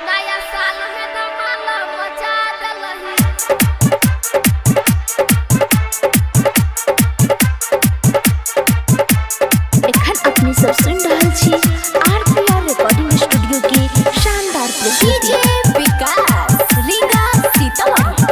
नया साल में धमाल मचा देलही। एखन अपने सब सुन रहल छी आरपीआर रिकॉर्डिंग स्टूडियो के शानदार प्रस्तुति विकास रीगा सीतामढ़ी।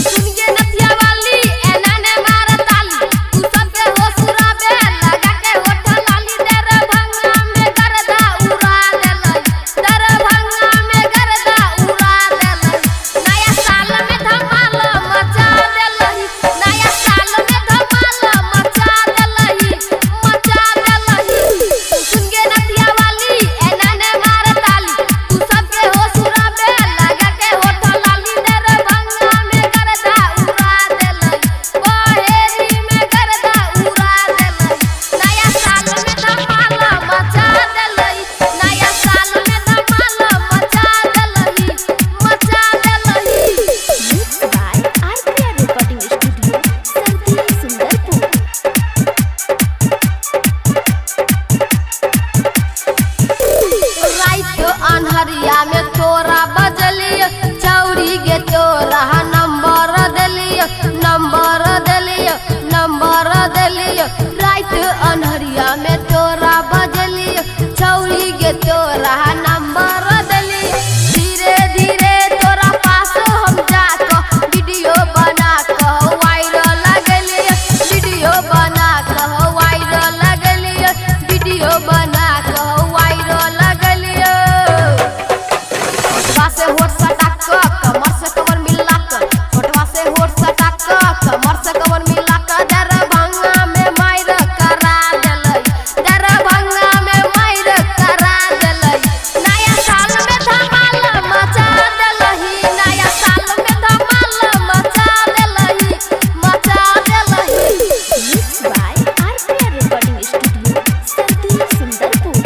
सुनिए नथिया वाली एना ने मार ताली, तू सबके होश उड़ावे लगा के होठ लाली। तेरे भंगा में गर्दा उड़ा देलई, तेरे भंगा में गर्दा उड़ा देलई। नया साल में धमाल मचा देलही, नया साल में धमाल मचा देलही, मचा देलही। सुनिए नथिया वाली एना ने मार ताली, तू सबके होश उड़ावे लगा के होठ लाली। तेरे भंगा में गर्दा उड़ा देलई, बहेरी में गर्दा उड़ा देलई। नया साल में धमाल मचा देलई, नया साल में धमाल मचा देलही, मचा Delhi. Mix by RPR recording studio सरदी सुंदरपुर। रात अन्हरिया में तोरा बजलिय चौड़ी गे तोरा नंबर देलिय, नंबर देलिय, नंबर देलिय। रात अन्हरिया में तोरा बजलिय चौड़ी गे तोरा नंबर देलिय। धीरे धीरे तोरा पास हम जाकर वीडियो बना कर वायरल लगलिय, वीडियो बना कर वायरल लगलिय, वीडियो बना कर वायरल लगलिय। फोटवा से होठ सटा के कमर से कमर मिला के, फोटवा से होठ सटा के कमर से कमर मिला के। दरभंगा में मायर करा देलई, दरभंगा में मायर करा देलई। नया साल में धमाल मचा देलही, नया साल में धमाल मचा देलही, मचा Delhi. Mix by RPR recording studio सरदी सुंदरपुर।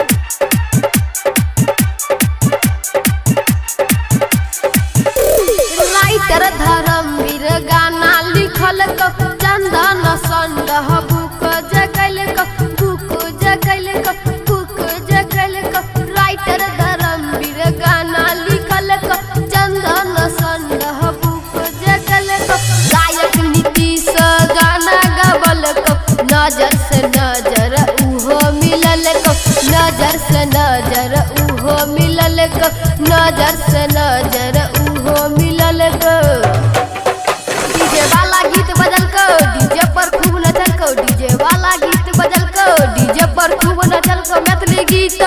राइटर धर्मवीर गाना लिखल क चंदन संडह बुक जगल क, बुक जगल क, बुक जगल क। राइटर धर्मवीर गाना लिखल क चंदन संडह बुक जगल क। गायक नीतीश गाना गबल क, नजर से नजर उहो मिलल क, नजर से नजर उहो मिलल क, नजर से नजर उहो मिलल क। डीजे वाला गीत बजल को डीजे पर खूब नचल को, डीजे वाला गीत बजल को डीजे पर खूब नचल को। मैथिली गीत